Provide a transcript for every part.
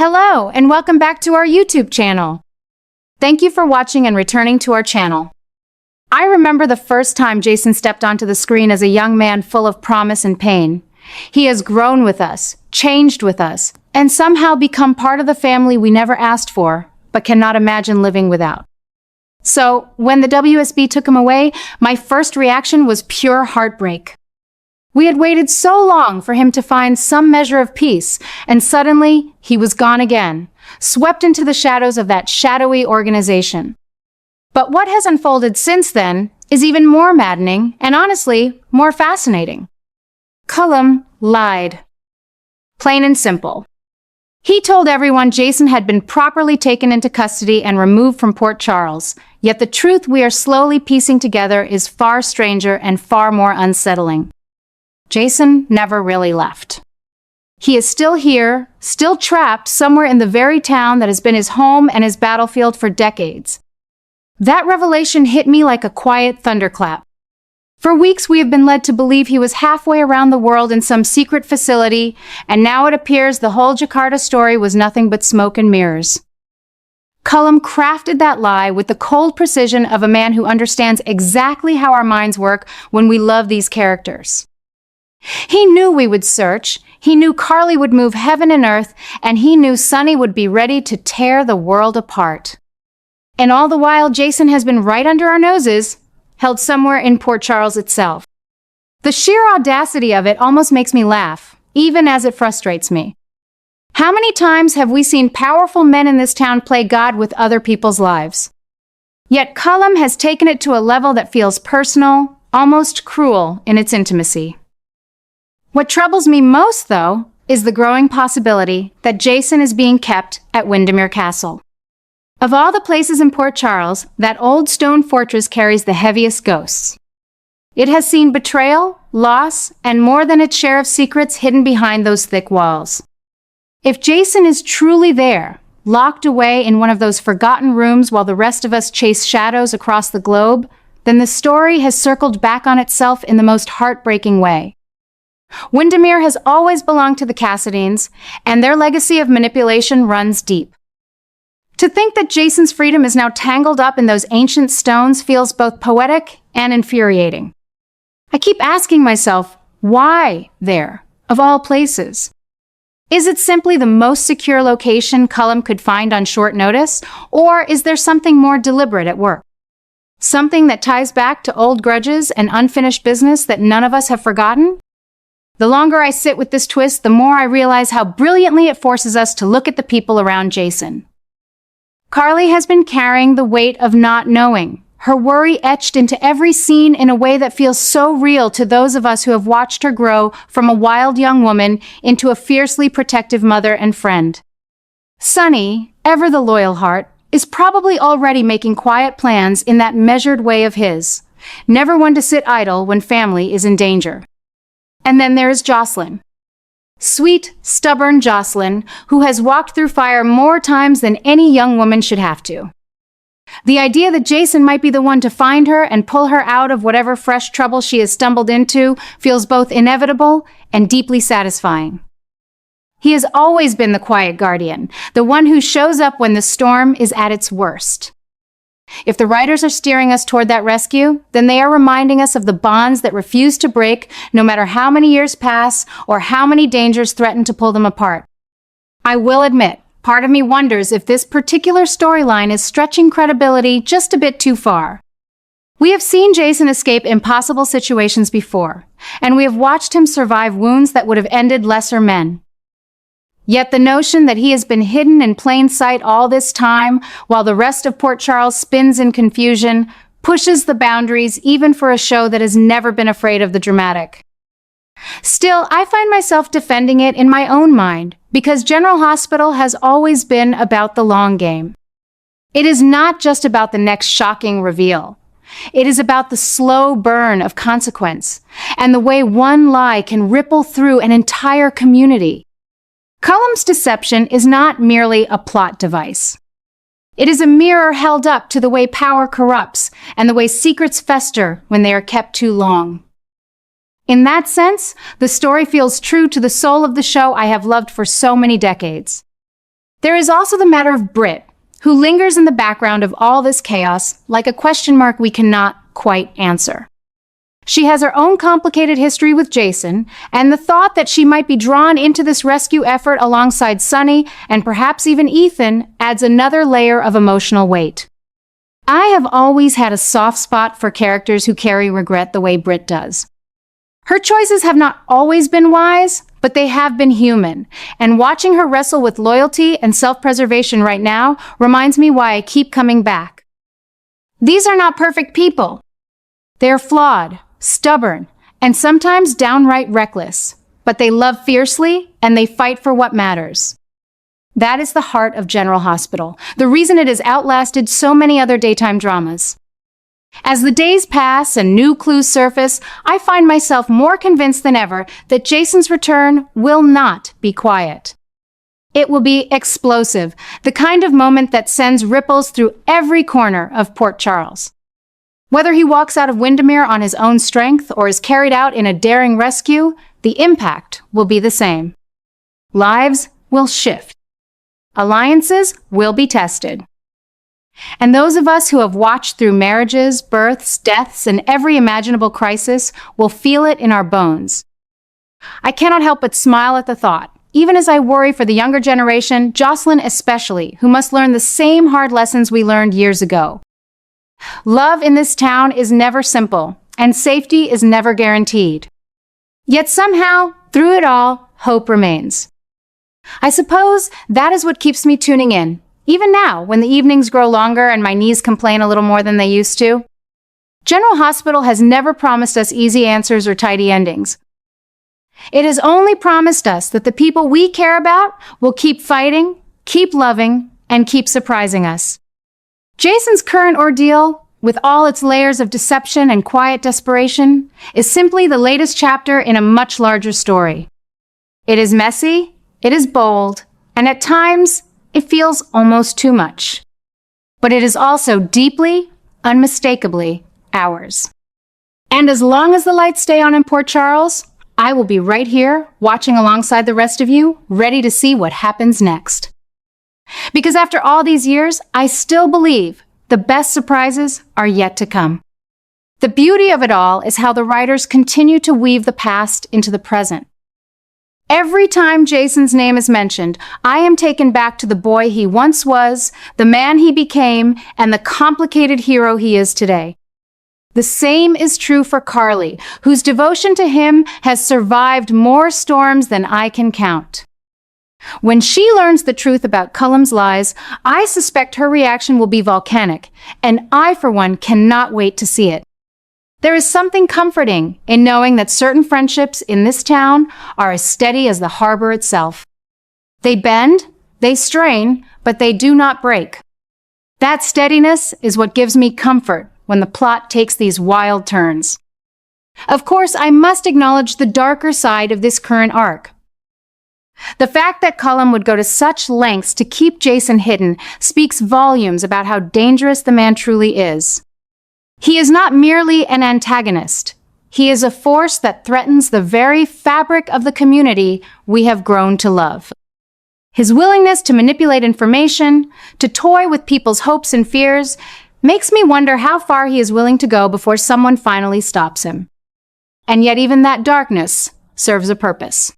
Hello, and welcome back to our YouTube channel. Thank you for watching and returning to our channel. I remember the first time Jason stepped onto the screen as a young man full of promise and pain. He has grown with us, changed with us, and somehow become part of the family we never asked for, but cannot imagine living without. So, when the WSB took him away, my first reaction was pure heartbreak. We had waited so long for him to find some measure of peace, and suddenly he was gone again, swept into the shadows of that shadowy organization. But what has unfolded since then is even more maddening and honestly, more fascinating. Cullum lied. Plain and simple. He told everyone Jason had been properly taken into custody and removed from Port Charles, yet the truth we are slowly piecing together is far stranger and far more unsettling. Jason never really left. He is still here, still trapped somewhere in the very town that has been his home and his battlefield for decades. That revelation hit me like a quiet thunderclap. For weeks we have been led to believe he was halfway around the world in some secret facility, and now it appears the whole Jakarta story was nothing but smoke and mirrors. Cullum crafted that lie with the cold precision of a man who understands exactly how our minds work when we love these characters. He knew we would search, he knew Carly would move heaven and earth, and he knew Sonny would be ready to tear the world apart. And all the while, Jason has been right under our noses, held somewhere in Port Charles itself. The sheer audacity of it almost makes me laugh, even as it frustrates me. How many times have we seen powerful men in this town play God with other people's lives? Yet Cullum has taken it to a level that feels personal, almost cruel in its intimacy. What troubles me most, though, is the growing possibility that Jason is being kept at Wyndemere Castle. Of all the places in Port Charles, that old stone fortress carries the heaviest ghosts. It has seen betrayal, loss, and more than its share of secrets hidden behind those thick walls. If Jason is truly there, locked away in one of those forgotten rooms while the rest of us chase shadows across the globe, then the story has circled back on itself in the most heartbreaking way. Wyndemere has always belonged to the Cassadines, and their legacy of manipulation runs deep. To think that Jason's freedom is now tangled up in those ancient stones feels both poetic and infuriating. I keep asking myself, why there, of all places? Is it simply the most secure location Cullum could find on short notice, or is there something more deliberate at work? Something that ties back to old grudges and unfinished business that none of us have forgotten? The longer I sit with this twist, the more I realize how brilliantly it forces us to look at the people around Jason. Carly has been carrying the weight of not knowing, her worry etched into every scene in a way that feels so real to those of us who have watched her grow from a wild young woman into a fiercely protective mother and friend. Sonny, ever the loyal heart, is probably already making quiet plans in that measured way of his, never one to sit idle when family is in danger. And then there is Jocelyn. Sweet, stubborn Jocelyn, who has walked through fire more times than any young woman should have to. The idea that Jason might be the one to find her and pull her out of whatever fresh trouble she has stumbled into feels both inevitable and deeply satisfying. He has always been the quiet guardian, the one who shows up when the storm is at its worst. If the writers are steering us toward that rescue, then they are reminding us of the bonds that refuse to break no matter how many years pass or how many dangers threaten to pull them apart. I will admit, part of me wonders if this particular storyline is stretching credibility just a bit too far. We have seen Jason escape impossible situations before, and we have watched him survive wounds that would have ended lesser men. Yet the notion that he has been hidden in plain sight all this time, while the rest of Port Charles spins in confusion, pushes the boundaries even for a show that has never been afraid of the dramatic. Still, I find myself defending it in my own mind, because General Hospital has always been about the long game. It is not just about the next shocking reveal. It is about the slow burn of consequence, and the way one lie can ripple through an entire community. Cullum's deception is not merely a plot device. It is a mirror held up to the way power corrupts and the way secrets fester when they are kept too long. In that sense, the story feels true to the soul of the show I have loved for so many decades. There is also the matter of Britt, who lingers in the background of all this chaos like a question mark we cannot quite answer. She has her own complicated history with Jason, and the thought that she might be drawn into this rescue effort alongside Sunny and perhaps even Ethan adds another layer of emotional weight. I have always had a soft spot for characters who carry regret the way Britt does. Her choices have not always been wise, but they have been human, and watching her wrestle with loyalty and self-preservation right now reminds me why I keep coming back. These are not perfect people. They are flawed, stubborn, and sometimes downright reckless, but they love fiercely and they fight for what matters. That is the heart of General Hospital, the reason it has outlasted so many other daytime dramas. As the days pass and new clues surface, I find myself more convinced than ever that Jason's return will not be quiet. It will be explosive, the kind of moment that sends ripples through every corner of Port Charles. Whether he walks out of Wyndemere on his own strength or is carried out in a daring rescue, the impact will be the same. Lives will shift. Alliances will be tested. And those of us who have watched through marriages, births, deaths, and every imaginable crisis will feel it in our bones. I cannot help but smile at the thought, even as I worry for the younger generation, Jocelyn especially, who must learn the same hard lessons we learned years ago. Love in this town is never simple, and safety is never guaranteed. Yet somehow, through it all, hope remains. I suppose that is what keeps me tuning in, even now when the evenings grow longer and my knees complain a little more than they used to. General Hospital has never promised us easy answers or tidy endings. It has only promised us that the people we care about will keep fighting, keep loving, and keep surprising us. Jason's current ordeal, with all its layers of deception and quiet desperation, is simply the latest chapter in a much larger story. It is messy, it is bold, and at times, it feels almost too much. But it is also deeply, unmistakably ours. And as long as the lights stay on in Port Charles, I will be right here, watching alongside the rest of you, ready to see what happens next. Because after all these years, I still believe the best surprises are yet to come. The beauty of it all is how the writers continue to weave the past into the present. Every time Jason's name is mentioned, I am taken back to the boy he once was, the man he became, and the complicated hero he is today. The same is true for Carly, whose devotion to him has survived more storms than I can count. When she learns the truth about Cullum's lies, I suspect her reaction will be volcanic, and I, for one, cannot wait to see it. There is something comforting in knowing that certain friendships in this town are as steady as the harbor itself. They bend, they strain, but they do not break. That steadiness is what gives me comfort when the plot takes these wild turns. Of course, I must acknowledge the darker side of this current arc. The fact that Cullum would go to such lengths to keep Jason hidden speaks volumes about how dangerous the man truly is. He is not merely an antagonist. He is a force that threatens the very fabric of the community we have grown to love. His willingness to manipulate information, to toy with people's hopes and fears, makes me wonder how far he is willing to go before someone finally stops him. And yet even that darkness serves a purpose.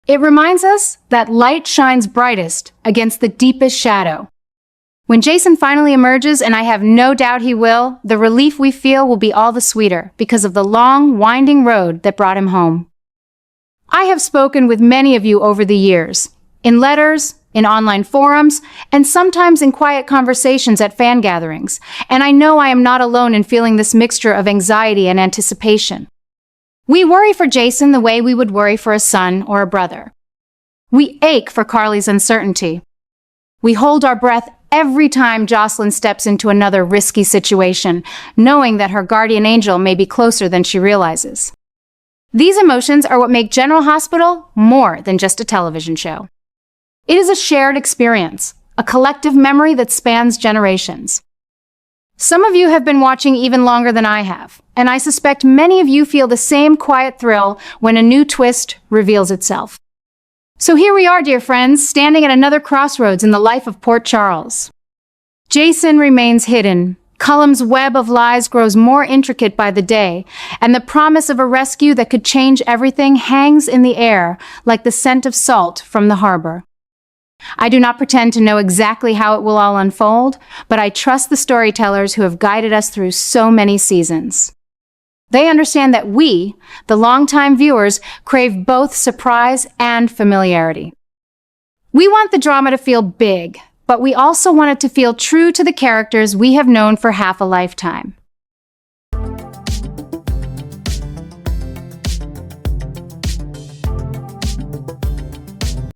It reminds us that light shines brightest against the deepest shadow. When Jason finally emerges, and I have no doubt he will, the relief we feel will be all the sweeter because of the long, winding road that brought him home. I have spoken with many of you over the years, in letters, in online forums, and sometimes in quiet conversations at fan gatherings, and I know I am not alone in feeling this mixture of anxiety and anticipation. We worry for Jason the way we would worry for a son or a brother. We ache for Carly's uncertainty. We hold our breath every time Jocelyn steps into another risky situation, knowing that her guardian angel may be closer than she realizes. These emotions are what make General Hospital more than just a television show. It is a shared experience, a collective memory that spans generations. Some of you have been watching even longer than I have, and I suspect many of you feel the same quiet thrill when a new twist reveals itself. So here we are, dear friends, standing at another crossroads in the life of Port Charles. Jason remains hidden. Cullum's web of lies grows more intricate by the day, and the promise of a rescue that could change everything hangs in the air like the scent of salt from the harbor. I do not pretend to know exactly how it will all unfold, but I trust the storytellers who have guided us through so many seasons. They understand that we, the longtime viewers, crave both surprise and familiarity. We want the drama to feel big, but we also want it to feel true to the characters we have known for half a lifetime.